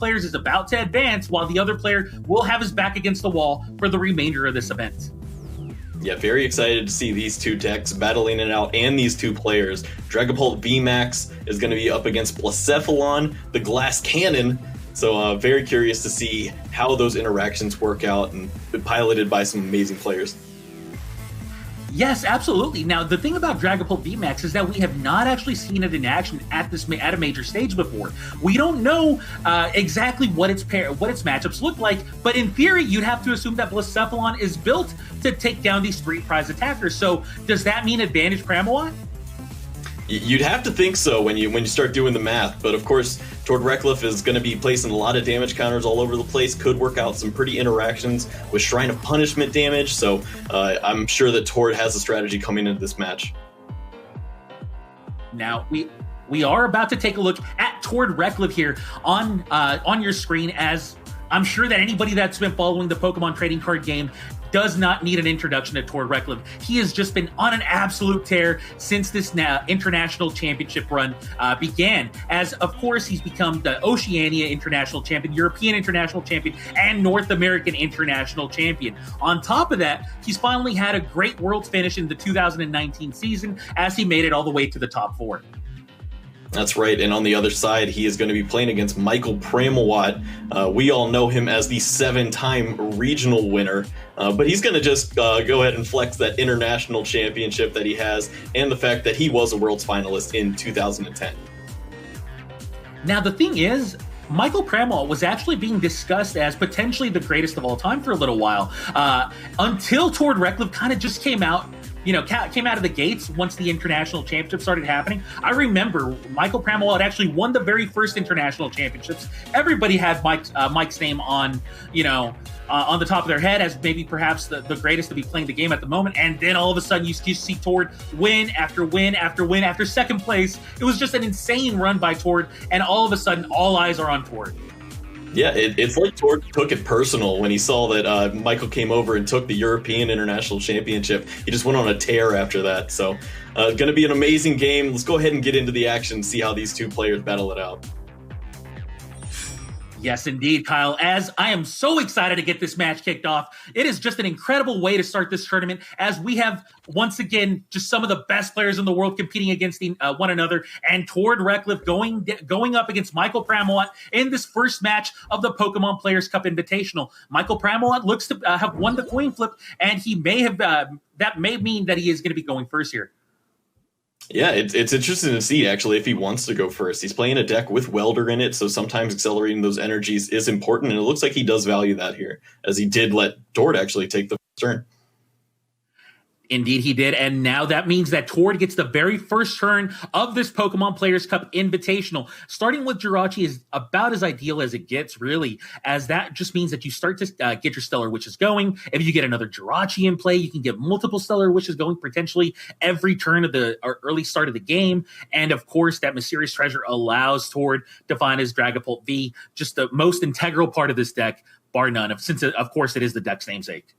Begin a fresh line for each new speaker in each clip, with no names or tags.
players is about to advance, while the other player will have his back against the wall for the remainder of this event.
Yeah, very excited to see these two decks battling it out and these two players. Dragapult VMAX is going to be up against Blacephalon, the Glass Cannon. So very curious to see how those interactions work out, and piloted by some amazing players.
Yes, absolutely. Now, the thing about Dragapult VMAX is that we have not actually seen it in action at a major stage before. We don't know exactly what its matchups look like, but in theory, you'd have to assume that Blacephalon is built to take down these street prize attackers. So, does that mean advantage Pramawat?
You'd have to think so when you start doing the math, but of course, Tord Reklev is going to be placing a lot of damage counters all over the place, could work out some pretty interactions with Shrine of Punishment damage, so I'm sure that Tord has a strategy coming into this match.
Now, we are about to take a look at Tord Reklev here on your screen, as I'm sure that anybody that's been following the Pokemon trading card game does not need an introduction to Tord Reklev. He has just been on an absolute tear since this international championship run began. As, of course, he's become the Oceania International Champion, European International Champion, and North American International Champion. On top of that, he's finally had a great Worlds finish in the 2019 season, as he made it all the way to the top 4.
That's right, and on the other side, he is going to be playing against Micheal Pramawat. We all know him as the 7-time regional winner, but he's going to just go ahead and flex that international championship that he has, and the fact that he was a Worlds finalist in 2010.
Now, the thing is, Micheal Pramawat was actually being discussed as potentially the greatest of all time for a little while, until Tord Reklev kind of just came out of the gates once the international championship started happening. I remember Micheal Pramawat actually won the very first international championships. Everybody had Mike's name on the top of their head as maybe perhaps the greatest to be playing the game at the moment. And then all of a sudden you see Tord win after win after win after second place. It was just an insane run by Tord, and all of a sudden all eyes are on Tord.
Yeah, it's like Tord took it personal when he saw that Micheal came over and took the European International Championship. He just went on a tear after that. So, going to be an amazing game. Let's go ahead and get into the action and see how these two players battle it out.
Yes, indeed, Kyle. As I am so excited to get this match kicked off. It is just an incredible way to start this tournament, as we have, once again, just some of the best players in the world competing against one another, and Tord Reklev going up against Micheal Pramawat in this first match of the Pokemon Players Cup Invitational. Micheal Pramawat looks to have won the coin flip, and he may have that may mean that he is going to be going first here.
Yeah, it's interesting to see, actually, if he wants to go first. He's playing a deck with Welder in it, so sometimes accelerating those energies is important, and it looks like he does value that here, as he did let Tord actually take the first turn.
Indeed, he did. And now that means that Tord gets the very first turn of this Pokemon Players Cup Invitational. Starting with Jirachi is about as ideal as it gets, really, as that just means that you start to get your Stellar Wishes going. If you get another Jirachi in play, you can get multiple Stellar Wishes going potentially every turn of the early start of the game. And of course, that Mysterious Treasure allows Tord to find his Dragapult V, just the most integral part of this deck, bar none, since of course it is the deck's namesake.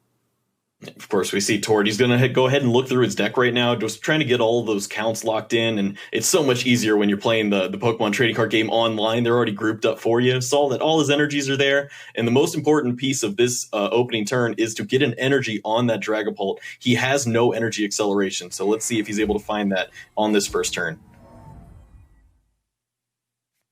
Of course, we see Tord. He's going to go ahead and look through his deck right now, just trying to get all of those counts locked in. And it's so much easier when you're playing the Pokemon trading card game online. They're already grouped up for you. Saw that all his energies are there. And the most important piece of this opening turn is to get an energy on that Dragapult. He has no energy acceleration. So let's see if he's able to find that on this first turn.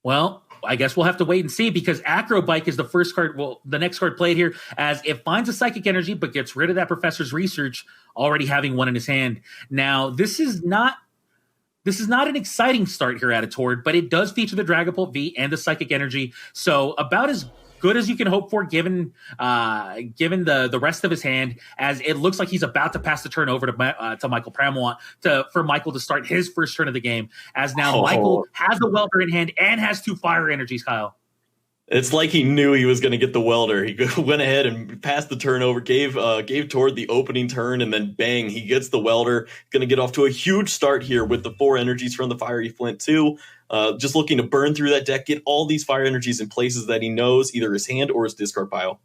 Well, I guess we'll have to wait and see, because Acrobike is the next card played here, as it finds a Psychic Energy but gets rid of that Professor's Research, already having one in his hand. Now, this is not an exciting start here at a Tord, but it does feature the Dragapult V and the Psychic Energy, so about as good as you can hope for, given the rest of his hand, as it looks like he's about to pass the turn over to Micheal Pramawat for Micheal to start his first turn of the game, as now Micheal has the Welder in hand and has 2 Fire Energies, Kyle.
It's like he knew he was going to get the Welder. He went ahead and passed the turn over, gave Tord the opening turn, and then bang, he gets the Welder. Going to get off to a huge start here with the 4 energies from the Fiery Flint too. Just looking to burn through that deck, get all these Fire Energies in places that he knows, either his hand or his discard pile.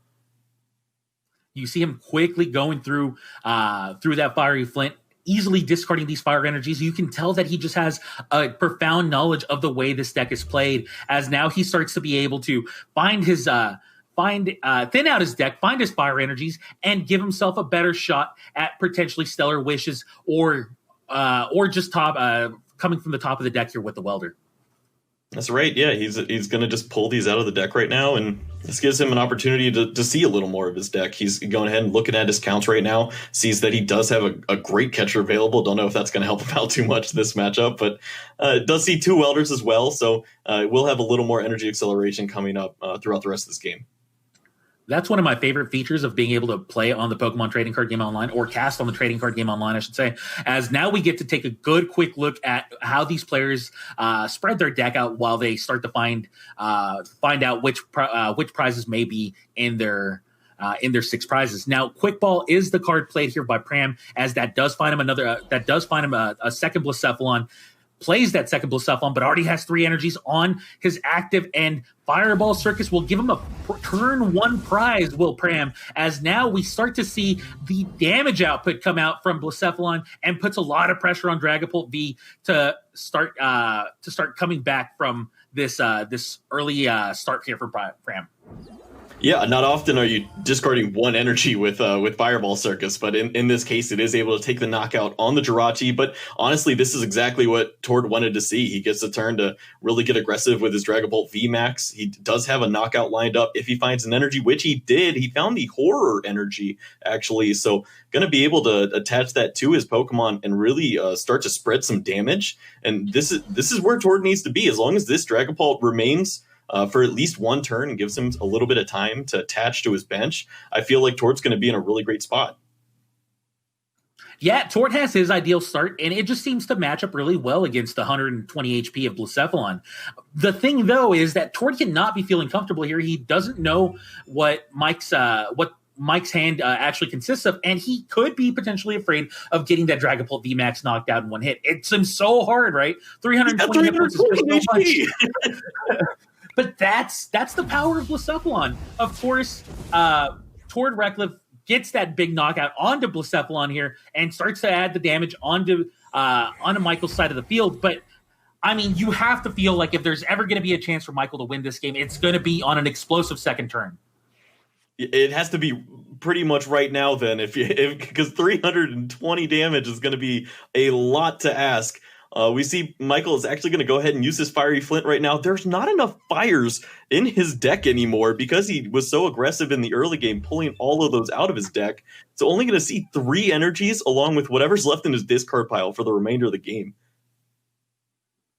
You see him quickly going through that Fiery Flint, easily discarding these fire energies. You can tell that he just has a profound knowledge of the way this deck is played, as now he starts to be able to find his thin out his deck, find his fire energies, and give himself a better shot at potentially Stellar Wishes or just coming from the top of the deck here with the Welder.
That's right. Yeah, he's going to just pull these out of the deck right now, and this gives him an opportunity to see a little more of his deck. He's going ahead and looking at his counts right now, sees that he does have a great catcher available. Don't know if that's going to help him out too much this matchup, but does see 2 Welders as well, so we'll have a little more energy acceleration coming up throughout the rest of this game.
That's one of my favorite features of being able to play on the Pokemon Trading Card Game Online, or cast on the Trading Card Game Online, I should say, as now we get to take a good quick look at how these players spread their deck out while they start to find out which prizes may be in their 6 prizes. Now, Quick Ball is the card played here by Pram, as that does find him a second Blacephalon. Plays that second Blacephalon, but already has 3 energies on his active, and Fireball Circus will give him a turn 1 prize, will Pram, as now we start to see the damage output come out from Blacephalon and puts a lot of pressure on Dragapult V to start coming back from this early start here for Pram.
Yeah, not often are you discarding 1 energy with Fireball Circus, but in this case, it is able to take the knockout on the Jirachi. But honestly, this is exactly what Tord wanted to see. He gets a turn to really get aggressive with his Dragapult VMAX. He does have a knockout lined up if he finds an energy, which he did. He found the Horror energy, actually, so going to be able to attach that to his Pokemon and really start to spread some damage. And this is where Tord needs to be. As long as this Dragapult remains for at least 1 turn and gives him a little bit of time to attach to his bench, I feel like Tord's going to be in a really great spot.
Yeah, Tord has his ideal start, and it just seems to match up really well against the 120 HP of Blacephalon. The thing, though, is that Tord cannot be feeling comfortable here. He doesn't know what Mike's hand actually consists of, and he could be potentially afraid of getting that Dragapult VMAX knocked out in 1 hit. It seems so hard, right? 320 hit points is just so much. But that's the power of Blacephalon. Of course, Tord Reklev gets that big knockout onto Blacephalon here and starts to add the damage onto Michael's side of the field. But, I mean, you have to feel like if there's ever going to be a chance for Michael to win this game, it's going to be on an explosive second turn.
It has to be pretty much right now then, because 320 damage is going to be a lot to ask. We see Michael is actually going to go ahead and use his Fiery Flint right now. There's not enough fires in his deck anymore because he was so aggressive in the early game, pulling all of those out of his deck. So only going to see 3 energies along with whatever's left in his discard pile for the remainder of the game.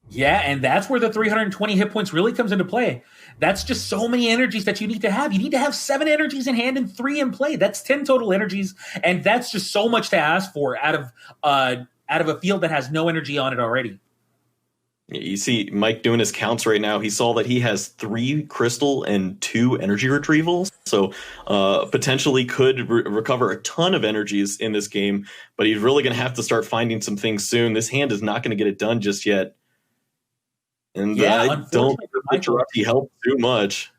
Yeah, and that's where the 320 hit points really comes into play. That's just so many energies that you need to have. You need to have 7 energies in hand and 3 in play. That's 10 total energies, and that's just so much to ask for out of a field that has no energy on it already.
You see Mike doing his counts right now. He saw that he has 3 crystal and 2 energy retrievals, so potentially could recover a ton of energies in this game, but he's really going to have to start finding some things soon. This hand is not going to get it done just yet. And I don't think he helped too much.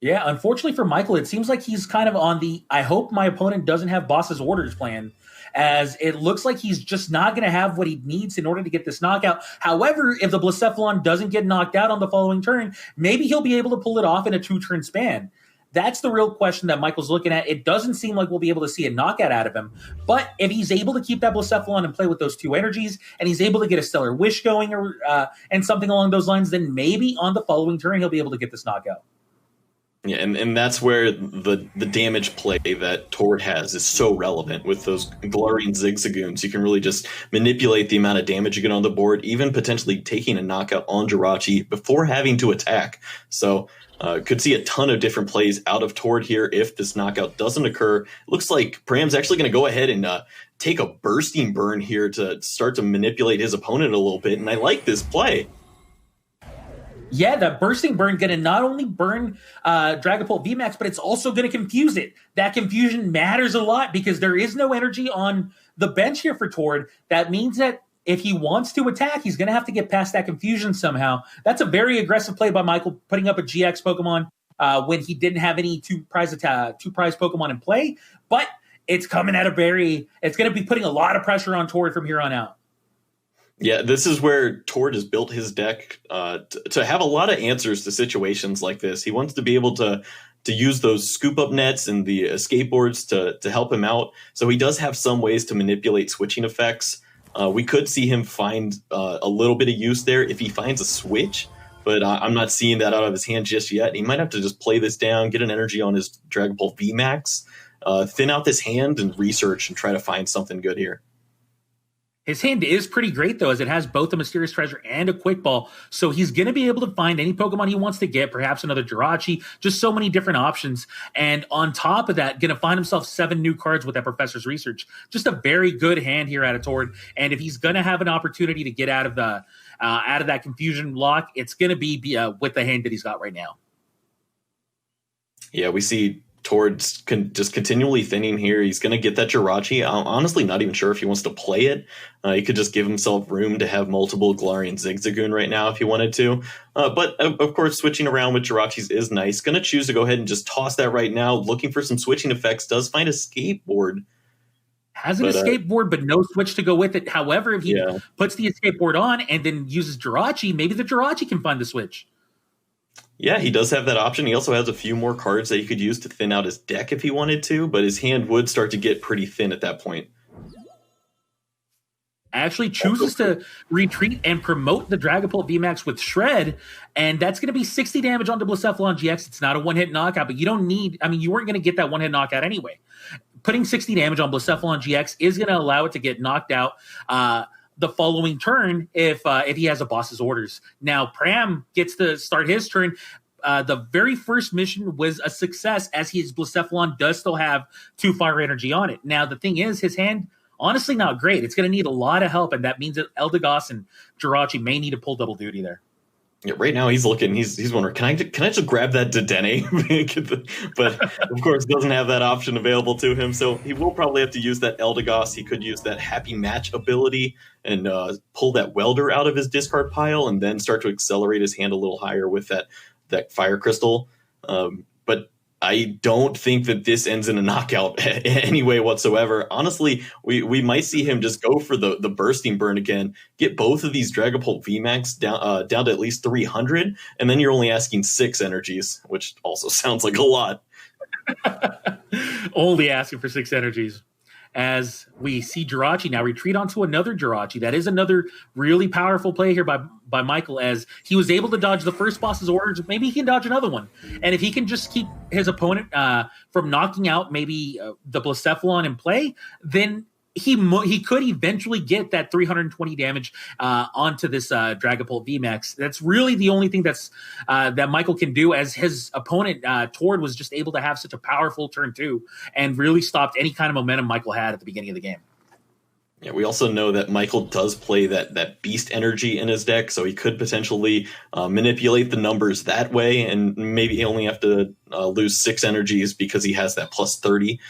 Yeah, unfortunately for Michael, it seems like he's kind of on the I hope my opponent doesn't have boss's orders plan, as it looks like he's just not going to have what he needs in order to get this knockout. However, if the Blacephalon doesn't get knocked out on the following turn, maybe he'll be able to pull it off in a 2-turn span. That's the real question that Michael's looking at. It doesn't seem like we'll be able to see a knockout out of him. But if he's able to keep that Blacephalon and play with those 2 energies, and he's able to get a Stellar Wish going and something along those lines, then maybe on the following turn he'll be able to get this knockout.
Yeah, and that's where the damage play that Tord has is so relevant with those Galarian Zigzagoons. You can really just manipulate the amount of damage you get on the board, even potentially taking a knockout on Jirachi before having to attack. So could see a ton of different plays out of Tord here if this knockout doesn't occur. It looks like Pram's actually going to go ahead and take a Bursting Burn here to start to manipulate his opponent a little bit, and I like this play.
Yeah, that Bursting Burn going to not only burn Dragapult VMAX, but it's also going to confuse it. That confusion matters a lot because there is no energy on the bench here for Tord. That means that if he wants to attack, he's going to have to get past that confusion somehow. That's a very aggressive play by Michael, putting up a GX Pokemon when he didn't have any two prize Pokemon in play. But it's coming at it's going to be putting a lot of pressure on Tord from here on out.
Yeah, this is where Tord has built his deck to have a lot of answers to situations like this. He wants to be able to use those scoop up nets and the escape boards to help him out. So he does have some ways to manipulate switching effects. We could see him find a little bit of use there if he finds a switch, but I'm not seeing that out of his hand just yet. He might have to just play this down, get an energy on his Dragapult VMAX, thin out this hand and research and try to find something good here.
His hand is pretty great, though, as it has both a Mysterious Treasure and a Quick Ball. So he's going to be able to find any Pokemon he wants to get, perhaps another Jirachi, just so many different options. And on top of that, going to find himself 7 new cards with that Professor's Research. Just a very good hand here out of Tord. And if he's going to have an opportunity to get out of that confusion lock, it's going to be with the hand that he's got right now.
Yeah, we see Tord's just continually thinning here. He's going to get that Jirachi. I'm honestly not even sure if he wants to play it. He could just give himself room to have multiple Galarian Zigzagoon right now if he wanted to. But of course, switching around with Jirachis is nice. Going to choose to go ahead and just toss that right now. Looking for some switching effects. Does find a skateboard.
Has an escape board, but no switch to go with it. However, if he puts the escape board on and then uses Jirachi, maybe the Jirachi can find the switch.
Yeah, he does have that option. He also has a few more cards that he could use to thin out his deck if he wanted to, but his hand would start to get pretty thin at that point.
Actually chooses to retreat and promote the Dragapult VMAX with Shred, and that's going to be 60 damage onto Blacephalon GX. It's not a one-hit knockout, but you weren't going to get that one-hit knockout anyway. Putting 60 damage on Blacephalon GX is going to allow it to get knocked out the following turn if he has a boss's orders. Now, Pram gets to start his turn. The very first mission was a success, as his Blacephalon does still have 2 Fire Energy on it. Now, the thing is, his hand, honestly, not great. It's going to need a lot of help, and that means that Eldegoss and Jirachi may need to pull double duty there.
Yeah, right now he's looking. He's wondering, can I just grab that Dedenne? But of course, doesn't have that option available to him. So he will probably have to use that Eldegoss. He could use that Happy Match ability and pull that Welder out of his discard pile, and then start to accelerate his hand a little higher with that Fire Crystal. But I don't think that this ends in a knockout in any way whatsoever. Honestly, we might see him just go for the bursting burn again, get both of these Dragapult VMAX down to at least 300, and then you're only asking 6 energies, which also sounds like a lot.
Only asking for 6 energies. As we see Jirachi now retreat onto another Jirachi. That is another really powerful play here by Micheal, as he was able to dodge the first boss's orders. Maybe he can dodge another one. And if he can just keep his opponent from knocking out maybe the Blacephalon in play, then he could eventually get that 320 damage onto this Dragapult VMAX. That's really the only thing that Micheal can do, as his opponent Tord was just able to have such a powerful turn 2 and really stopped any kind of momentum Micheal had at the beginning of the game.
Yeah, we also know that Micheal does play that beast energy in his deck, so he could potentially manipulate the numbers that way, and maybe he only have to lose 6 energies because he has that plus 30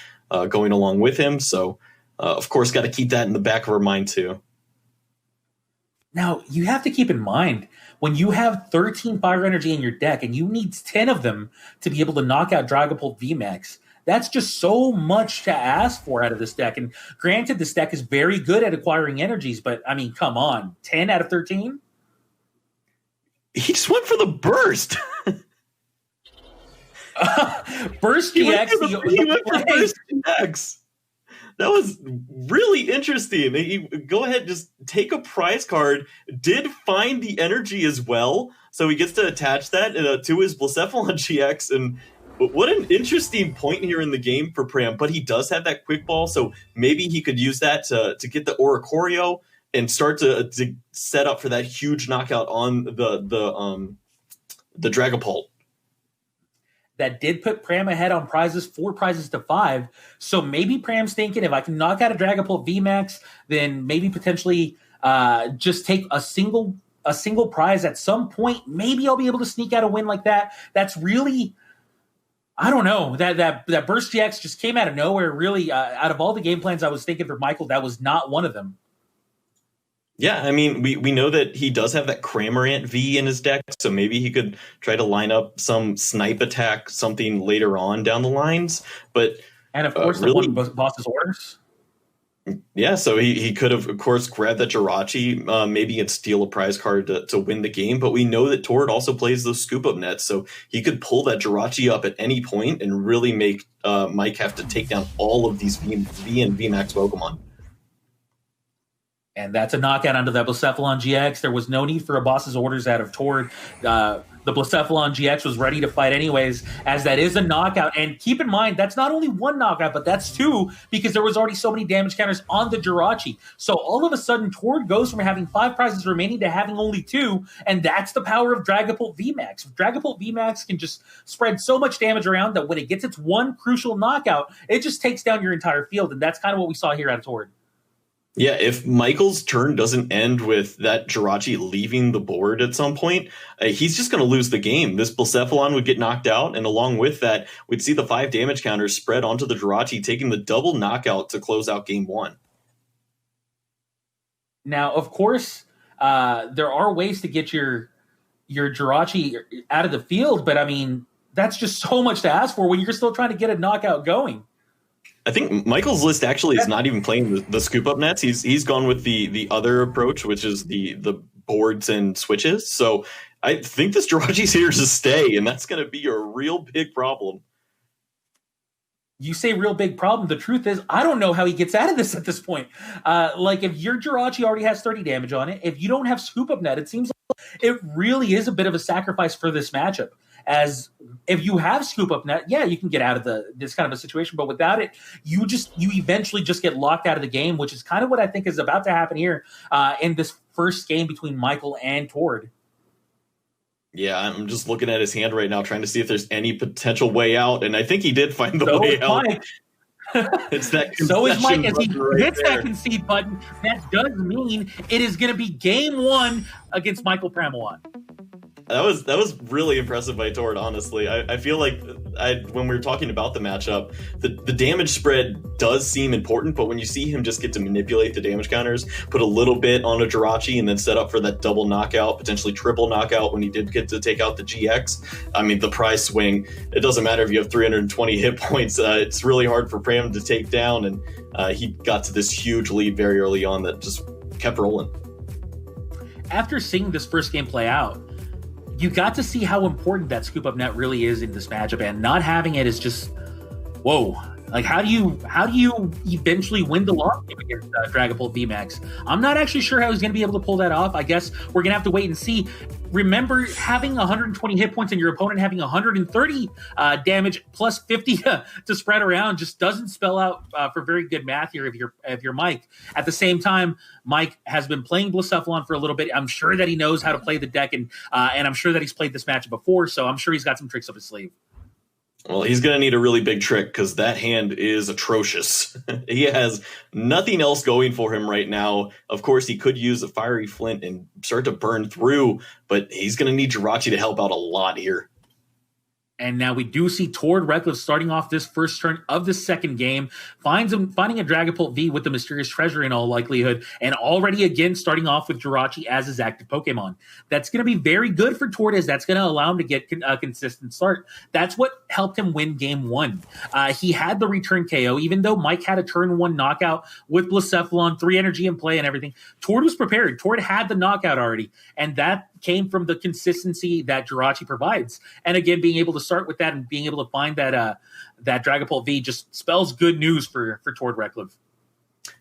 going along with him. So of course, got to keep that in the back of our mind, too.
Now, you have to keep in mind, when you have 13 Fire Energy in your deck and you need 10 of them to be able to knock out Dragapult VMAX, that's just so much to ask for out of this deck. And granted, this deck is very good at acquiring energies, but, I mean, come on. 10 out of 13?
He just went for the burst.
Burst GX.
He went for Burst GX. That was really interesting. He go ahead, just take a prize card, did find the energy as well, so he gets to attach that to his Blacephalon GX, and what an interesting point here in the game for Pram. But he does have that Quick Ball, so maybe he could use that to get the Oricorio and start to set up for that huge knockout on the Dragapult.
That did put Pram ahead on prizes, 4 prizes to 5. So maybe Pram's thinking, if I can knock out a Dragapult VMAX, then maybe potentially just take a single prize at some point. Maybe I'll be able to sneak out a win like that. That's really, I don't know. That Burst GX just came out of nowhere. Really, out of all the game plans I was thinking for Micheal, that was not one of them.
Yeah, I mean, we know that he does have that Cramorant V in his deck, so maybe he could try to line up some snipe attack, something later on down the lines. But
And of course, the
Really?
one boss's orders.
Yeah, so he could have, of course, grabbed that Jirachi, maybe and steal a prize card to win the game. But we know that Tord also plays those scoop up nets, so he could pull that Jirachi up at any point and really make Mike have to take down all of these V and VMAX Pokemon.
And that's a knockout onto that Blacephalon GX. There was no need for a boss's orders out of Tord. The Blacephalon GX was ready to fight anyways, as that is a knockout. And keep in mind, that's not only one knockout, but that's two, because there was already so many damage counters on the Jirachi. So all of a sudden, Tord goes from having 5 prizes remaining to having only 2, and that's the power of Dragapult VMAX. Dragapult VMAX can just spread so much damage around that when it gets its one crucial knockout, it just takes down your entire field, and that's kind of what we saw here out of Tord.
Yeah, if Michael's turn doesn't end with that Jirachi leaving the board at some point, he's just going to lose the game. This Blacephalon would get knocked out, and along with that, we'd see the 5 damage counters spread onto the Jirachi, taking the double knockout to close out game 1.
Now, of course, there are ways to get your Jirachi out of the field, but I mean, that's just so much to ask for when you're still trying to get a knockout going.
I think Michael's list actually is not even playing the scoop up nets. He's gone with the other approach, which is the boards and switches. So I think this Jirachi's here to stay, and that's going to be a real big problem.
You say real big problem. The truth is, I don't know how he gets out of this at this point. Like, if your Jirachi already has 30 damage on it, if you don't have scoop up net, it seems like it really is a bit of a sacrifice for this matchup. As if you have scoop up net, yeah, you can get out of this kind of a situation, but without it, you eventually just get locked out of the game, which is kind of what I think is about to happen here in this first game between Micheal and Tord.
Yeah, I'm just looking at his hand right now, trying to see if there's any potential way out, and I think he did find the way out. It's that
so is Mike as he hits
there.
that concede button. That does mean it is going to be game 1 against Micheal Pramawat.
That was really impressive by Tord, honestly. I feel like when we were talking about the matchup, the damage spread does seem important, but when you see him just get to manipulate the damage counters, put a little bit on a Jirachi, and then set up for that double knockout, potentially triple knockout when he did get to take out the GX, I mean, the prize swing, it doesn't matter if you have 320 hit points. It's really hard for Pram to take down, and he got to this huge lead very early on that just kept rolling.
After seeing this first game play out, you got to see how important that scoop up net really is in this matchup, and not having it is just, whoa. Like, how do you eventually win the long game against Dragapult VMAX? I'm not actually sure how he's going to be able to pull that off. I guess we're going to have to wait and see. Remember, having 120 hit points and your opponent having 130 damage plus 50 to spread around just doesn't spell out for very good math here if you're Mike. At the same time, Mike has been playing Blacephalon for a little bit. I'm sure that he knows how to play the deck, and I'm sure that he's played this matchup before, so I'm sure he's got some tricks up his sleeve.
Well, he's going to need a really big trick because that hand is atrocious. He has nothing else going for him right now. Of course, he could use a Fiery Flint and start to burn through, but he's going to need Jirachi to help out a lot here.
And now we do see Tord Reklev starting off this first turn of the second game, finding a Dragapult V with the Mysterious Treasure in all likelihood, and already again starting off with Jirachi as his active Pokemon. That's going to be very good for Tord, as that's going to allow him to get a consistent start. That's what helped him win game 1. He had the return KO, even though Mike had a turn 1 knockout with Blacephalon, 3 energy in play and everything. Tord was prepared. Tord had the knockout already, and that came from the consistency that Jirachi provides. And again, being able to start with that and being able to find that Dragapult V just spells good news for Tord Reklev.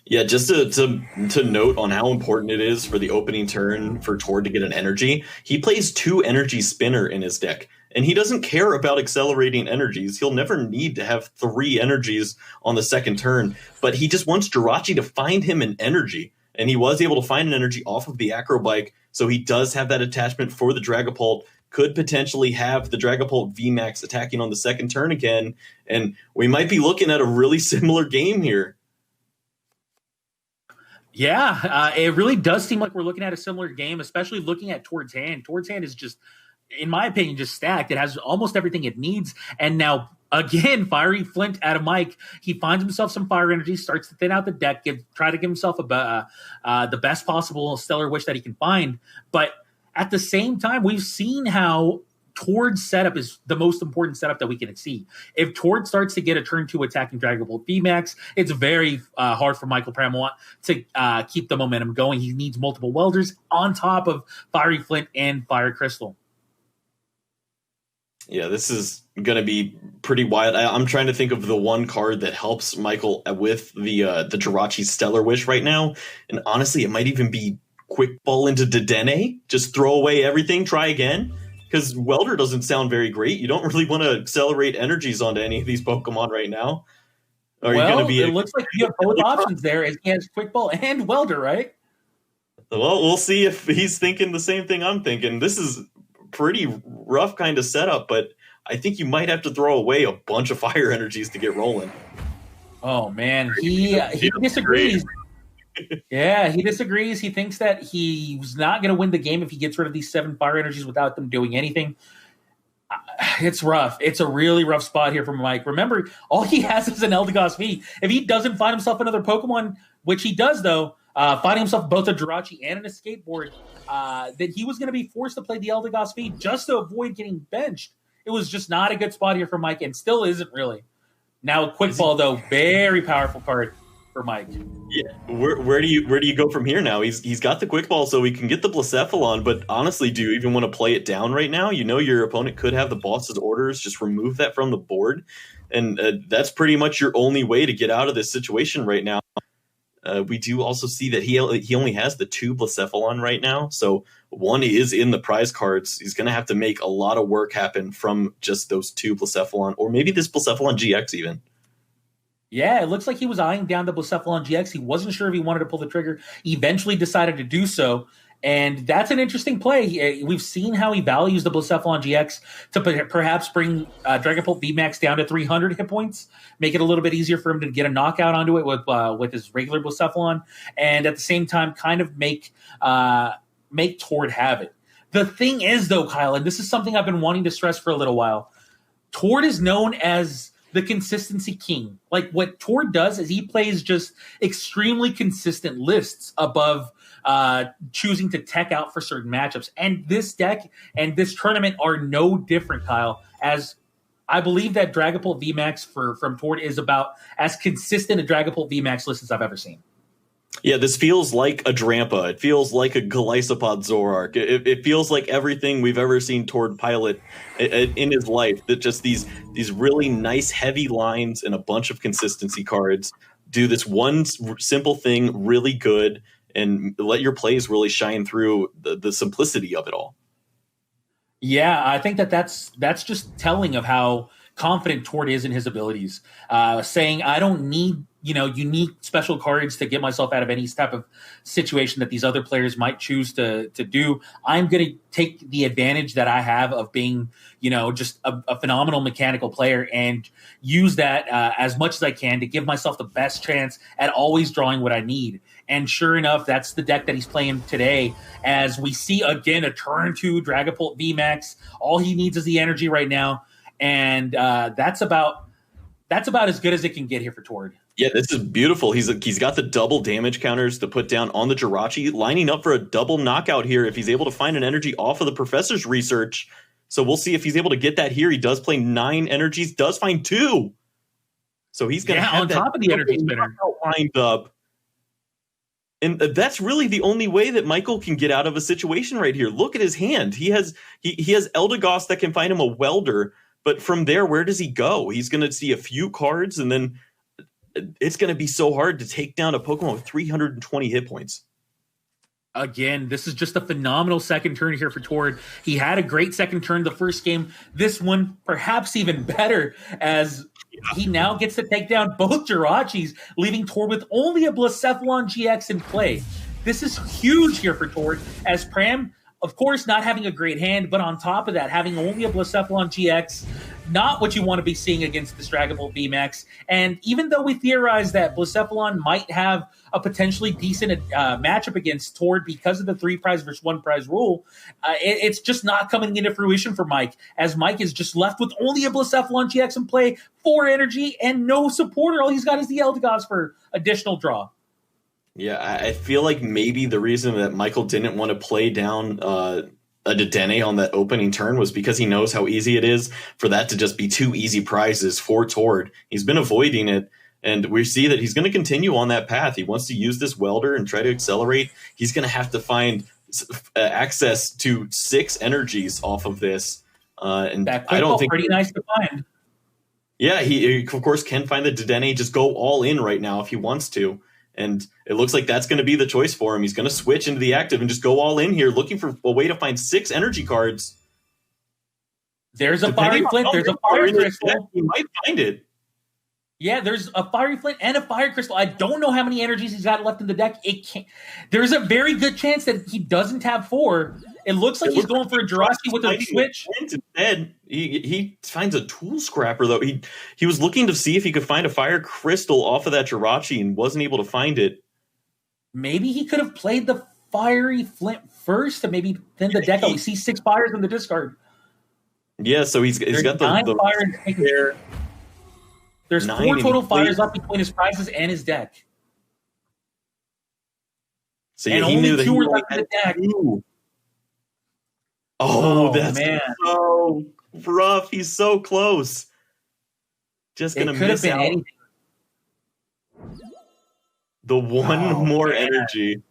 Yeah, just to note on how important it is for the opening turn for Tord to get an energy, he plays 2 energy spinner in his deck, and he doesn't care about accelerating energies. He'll never need to have 3 energies on the second turn, but he just wants Jirachi to find him an energy. And he was able to find an energy off of the Acro Bike, so he does have that attachment for the Dragapult. Could potentially have the Dragapult VMAX attacking on the second turn again, and we might be looking at a really similar game here.
Yeah, it really does seem like we're looking at a similar game, especially looking at Tord's hand. Tord's hand is just, in my opinion, just stacked. It has almost everything it needs, and now again, Fiery Flint out of Mike. He finds himself some fire energy, starts to thin out the deck, try to give himself the best possible Stellar Wish that he can find. But at the same time, we've seen how Tord's setup is the most important setup that we can see. If Tord starts to get a turn 2 attacking Dragon Bolt VMAX, it's very hard for Micheal Pramawat to keep the momentum going. He needs multiple welders on top of Fiery Flint and Fire Crystal.
Yeah, this is going to be pretty wild. I'm trying to think of the one card that helps Micheal with the Jirachi Stellar Wish right now. And honestly, it might even be Quick Ball into Dedenne. Just throw away everything, try again. Because Welder doesn't sound very great. You don't really want to accelerate energies onto any of these Pokemon right now.
It looks like you have both options there. He has Quick Ball and Welder, right?
Well, we'll see if he's thinking the same thing I'm thinking. This is pretty rough kind of setup, but I think you might have to throw away a bunch of fire energies to get rolling.
Oh man, he disagrees. Yeah, he disagrees. He thinks that he's not going to win the game if he gets rid of these 7 fire energies without them doing anything. It's rough. It's a really rough spot here for Mike. Remember, all he has is an Eldegoss V. If he doesn't find himself another Pokemon, which he does though, finding himself both a Jirachi and an Escape Board, that he was going to be forced to play the Eldegoss V just to avoid getting benched. It was just not a good spot here for Mike, and still isn't really. Now, Quick Ball, though, very powerful card for Mike.
Yeah, where do you go from here now? He's got the Quick Ball, so he can get the Blacephalon, but honestly, do you even want to play it down right now? You know your opponent could have the boss's orders. Just remove that from the board, and that's pretty much your only way to get out of this situation right now. We do also see that he only has the 2 Blacephalon right now, so one is in the prize cards. He's going to have to make a lot of work happen from just those 2 Blacephalon, or maybe this Blacephalon GX even.
Yeah, it looks like he was eyeing down the Blacephalon GX. He wasn't sure if he wanted to pull the trigger. He eventually decided to do so, and that's an interesting play. We've seen how he values the Blacephalon GX to perhaps bring Dragon Bolt VMAX down to 300 hit points, make it a little bit easier for him to get a knockout onto it with his regular Blacephalon, and at the same time kind of make Tord have it. The thing is, though, Kyle, and this is something I've been wanting to stress for a little while, Tord is known as the consistency king. Like, what Tord does is he plays just extremely consistent lists above choosing to tech out for certain matchups. And this deck and this tournament are no different, Kyle, as I believe that Dragapult VMAX from Tord is about as consistent a Dragapult VMAX list as I've ever seen.
Yeah, this feels like a Drampa. It feels like a Golisopod Zoroark. It feels like everything we've ever seen Tord pilot in his life. That just these really nice heavy lines and a bunch of consistency cards do this one simple thing really good and let your plays really shine through the simplicity of it all.
Yeah, I think that's just telling of how confident Tord is in his abilities. Saying, I don't need unique special cards to get myself out of any type of situation that these other players might choose to do. I'm going to take the advantage that I have of being, just a phenomenal mechanical player and use that as much as I can to give myself the best chance at always drawing what I need. And sure enough, that's the deck that he's playing today. As we see again, a turn 2 Dragapult VMAX. All he needs is the energy right now. And that's about as good as it can get here for Tord.
Yeah, this is beautiful. He's got the double damage counters to put down on the Jirachi, lining up for a double knockout here if he's able to find an energy off of the Professor's research. So we'll see if he's able to get that here. He does play 9 energies, does find 2. So he's going to have
on top of the energy spinner
lined up. And that's really the only way that Micheal can get out of a situation right here. Look at his hand. He has Eldegoss that can find him a welder, but from there, where does he go? He's going to see a few cards, and then it's going to be so hard to take down a Pokemon with 320 hit points.
Again, this is just a phenomenal second turn here for Tord. He had a great second turn the first game. This one, perhaps even better, as he now gets to take down both Jirachis, leaving Tord with only a Blacephalon GX in play. This is huge here for Tord, as Pram, of course, not having a great hand, but on top of that, having only a Blacephalon GX, not what you want to be seeing against this Dragon Ball VMAX. And even though we theorize that Blacephalon might have a potentially decent matchup against Tord because of the 3 prize versus 1 prize rule, it's just not coming into fruition for Mike, as Mike is just left with only a Blacephalon GX in play, 4 energy, and no supporter. All he's got is the Eldegoss for additional draw.
Yeah, I feel like maybe the reason that Micheal didn't want to play down a Dedenne on that opening turn was because he knows how easy it is for that to just be two easy prizes for Tord. He's been avoiding it, and we see that he's going to continue on that path. He wants to use this welder and try to accelerate. He's going to have to find access to 6 energies off of this. And I don't think
pretty nice to find.
Yeah, he of course can find the Dedenne, just go all in right now if he wants to. And it looks like that's going to be the choice for him. He's going to switch into the active and just go all in here, looking for a way to find 6 energy cards.
There's a fiery flint. There's a fire crystal.
He might find it.
Yeah, there's a fiery flint and a fire crystal. I don't know how many energies he's got left in the deck. It can't. There's a very good chance that he doesn't have 4. It looks like he's going for a Jirachi with a switch.
Instead, he finds a tool scrapper, though. He was looking to see if he could find a fire crystal off of that Jirachi and wasn't able to find it.
Maybe he could have played the fiery flint first, and maybe then the deck. We see 6 fires in the discard.
Yeah, so he's got the
9 fires there. There's 4 total fires left between his prizes and his deck.
So yeah, he knew that
2 were left in the deck.
2. Oh, that's so rough. He's so close. Just going to miss out. Anything. The one more energy.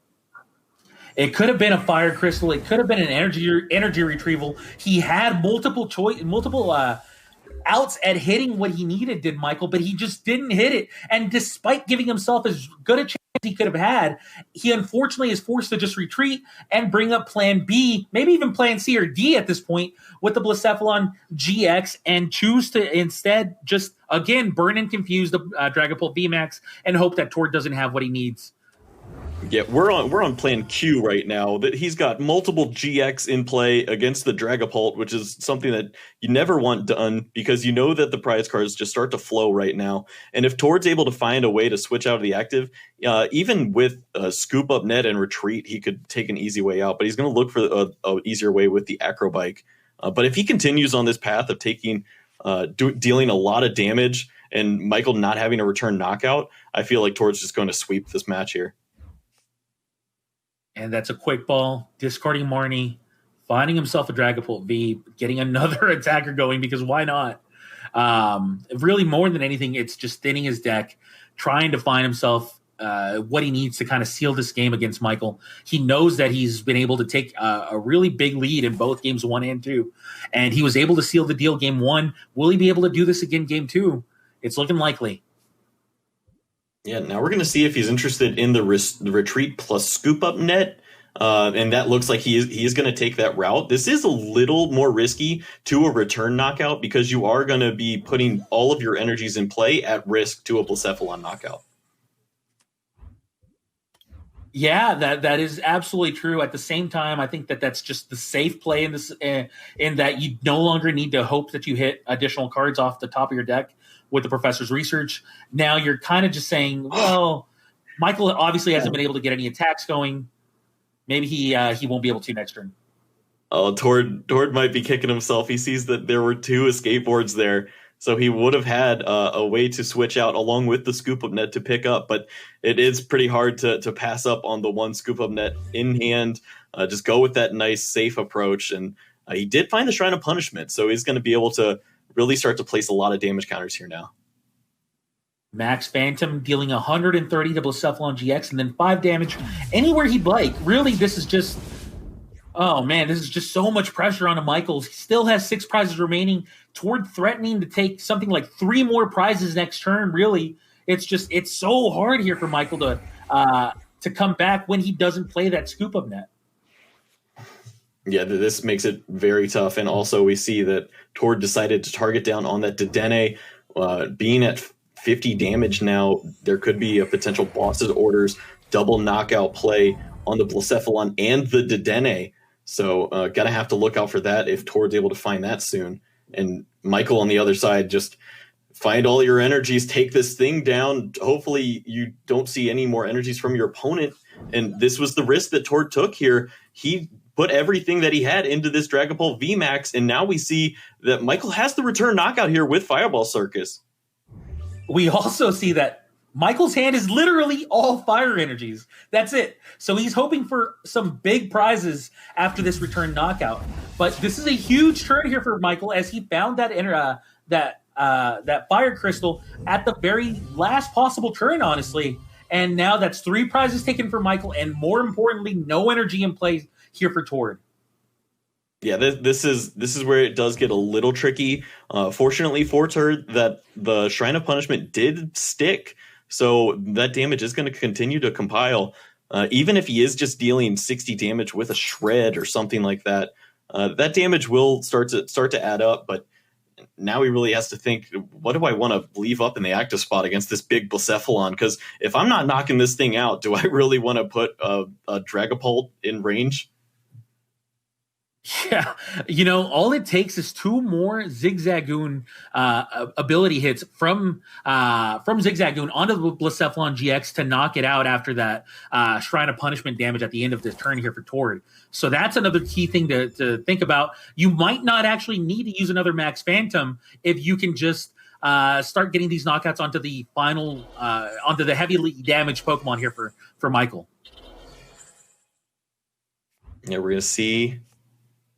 It could have been a fire crystal. It could have been an energy retrieval. He had multiple outs at hitting what he needed, did Michael, but he just didn't hit it. And despite giving himself as good a chance he could have had, he unfortunately is forced to just retreat and bring up plan B, maybe even plan C or D at this point with the Blacephalon GX, and choose to instead just, again, burn and confuse the Dragapult VMAX and hope that Tord doesn't have what he needs.
Yeah, we're on plan Q right now. That he's got multiple GX in play against the Dragapult, which is something that you never want done because you know that the prize cards just start to flow right now. And if Tord's able to find a way to switch out of the active, even with scoop up net and retreat, he could take an easy way out. But he's going to look for a easier way with the Acrobike. But if he continues on this path of taking dealing a lot of damage and Michael not having a return knockout, I feel like Tord's just going to sweep this match here.
And that's a quick ball, discarding Marnie, finding himself a Dragapult V, getting another attacker going, because why not? Really, more than anything, it's just thinning his deck, trying to find himself what he needs to kind of seal this game against Michael. He knows that he's been able to take a really big lead in both games 1 and 2, and he was able to seal the deal game 1. Will he be able to do this again game 2? It's looking likely.
Yeah, now we're going to see if he's interested in the retreat plus scoop up net. And that looks like he is going to take that route. This is a little more risky to a return knockout because you are going to be putting all of your energies in play at risk to a Blacephalon knockout.
Yeah, that is absolutely true. At the same time, I think that's just the safe play in this, in that you no longer need to hope that you hit additional cards off the top of your deck with the professor's research. Now you're kind of just saying, well, Michael obviously hasn't been able to get any attacks going. Maybe he won't be able to next turn.
Oh, Tord might be kicking himself. He sees that there were 2 escape boards there, so he would have had a way to switch out along with the scoop up net to pick up. But it is pretty hard to pass up on the 1 scoop up net in hand. Just go with that nice safe approach, and he did find the Shrine of Punishment, so he's going to be able to really start to place a lot of damage counters here now.
Max Phantom dealing 130 to Blacephalon GX and then 5 damage anywhere he'd like. Really, this is just... Oh, man, this is just so much pressure on Michael. He still has 6 prizes remaining toward threatening to take something like 3 more prizes next turn. Really, it's so hard here for Michael to come back when he doesn't play that scoop-up net.
Yeah, this makes it very tough. And also we see that Tord decided to target down on that Dedenne. Being at 50 damage now, there could be a potential boss's orders double knockout play on the Blacephalon and the Dedenne. So got to have to look out for that if Tord's able to find that soon. And Michael on the other side, just find all your energies, take this thing down. Hopefully you don't see any more energies from your opponent. And this was the risk that Tord took here. He put everything that he had into this Dragapult VMAX, and now we see that Michael has the return knockout here with Fireball Circus.
We also see that Michael's hand is literally all fire energies. That's it. So he's hoping for some big prizes after this return knockout. But this is a huge turn here for Michael as he found that fire crystal at the very last possible turn, honestly. And now that's 3 prizes taken for Michael, and more importantly, no energy in play here for Tord.
Yeah, this is where it does get a little tricky. Fortunately for Tord, that the Shrine of Punishment did stick, so that damage is going to continue to compile. Even if he is just dealing 60 damage with a shred or something like that, that damage will start to add up. But now he really has to think, what do I want to leave up in the active spot against this big Blacephalon? Because if I'm not knocking this thing out, do I really want to put a Dragapult in range?
Yeah, all it takes is 2 more Zigzagoon ability hits from Zigzagoon onto the Blacephalon GX to knock it out after that Shrine of Punishment damage at the end of this turn here for Tord. So that's another key thing to think about. You might not actually need to use another Max Phantom if you can just start getting these knockouts onto the final onto the heavily damaged Pokemon here for Michael.
Yeah, we're gonna see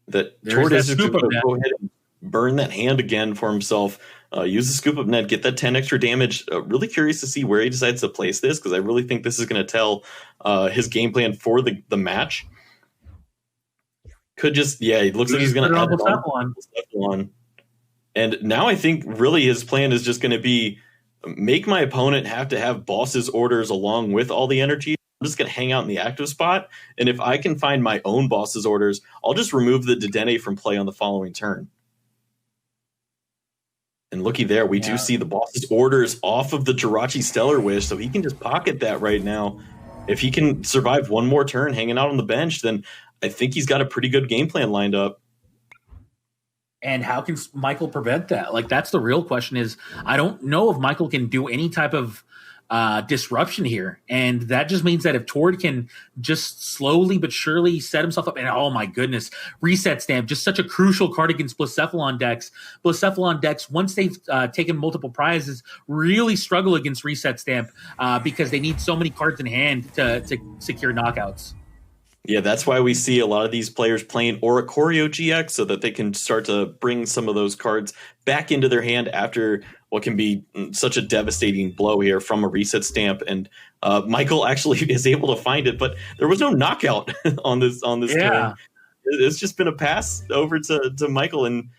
that Tord is just going to go ahead and burn that hand again for himself. Use the Scoop Up Net, get that 10 extra damage. Really curious to see where he decides to place this, because I really think this is going to tell his game plan for the match. Could just, it looks like he's going to add Blacephalon. And now I think really his plan is just going to be make my opponent have to have boss's orders along with all the energy. I'm just going to hang out in the active spot, and if I can find my own boss's orders, I'll just remove the Dedenne from play on the following turn. And looky there, we do see the boss's orders off of the Jirachi Stellar Wish, so he can just pocket that right now. If he can survive one more turn hanging out on the bench, then I think he's got a pretty good game plan lined up.
And how can Michael prevent that? Like, that's the real question. Is I don't know if Michael can do any type of disruption here, and that just means that if Tord can just slowly but surely set himself up, and oh my goodness, Reset Stamp, just such a crucial card against Blacephalon decks. Blacephalon decks, once they've taken multiple prizes, really struggle against Reset Stamp because they need so many cards in hand to secure knockouts.
Yeah, that's why we see a lot of these players playing Oricorio GX, so that they can start to bring some of those cards back into their hand after what can be such a devastating blow here from a Reset Stamp. And Michael actually is able to find it, but there was no knockout on this turn. It's just been a pass over to Michael, and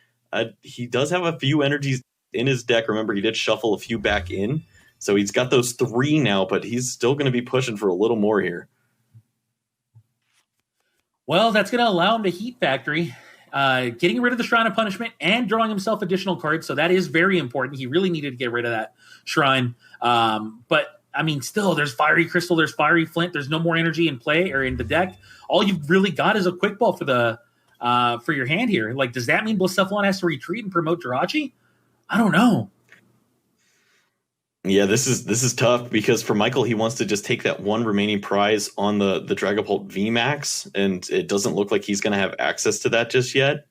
he does have a few energies in his deck. Remember, he did shuffle a few back in, so he's got those 3 now, but he's still going to be pushing for a little more here.
Well, that's going to allow him to Heat Factory, getting rid of the Shrine of Punishment and drawing himself additional cards. So that is very important. He really needed to get rid of that Shrine. But, I mean, still, there's Fiery Crystal, there's Fiery Flint, there's no more energy in play or in the deck. All you've really got is a Quick Ball for your hand here. Like, does that mean Blacephalon has to retreat and promote Jirachi? I don't know.
Yeah, this is tough, because for Michael, he wants to just take that one remaining prize on the Dragapult VMAX, and it doesn't look like he's going to have access to that just yet.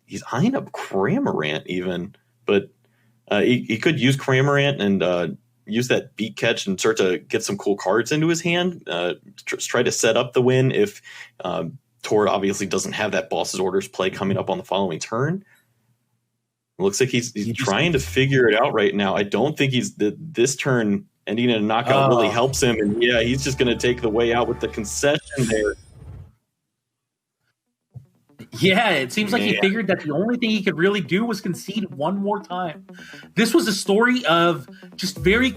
He's eyeing up Cramorant even, but he could use Cramorant and use that Beat Catch and start to get some cool cards into his hand. Try to set up the win if Tord obviously doesn't have that boss's orders play coming up on the following turn. Looks like he's trying to figure it out right now. I don't think this turn ending in a knockout really helps him. And yeah, he's just going to take the way out with the concession there.
Yeah, it seems like he figured that the only thing he could really do was concede one more time. This was a story of just very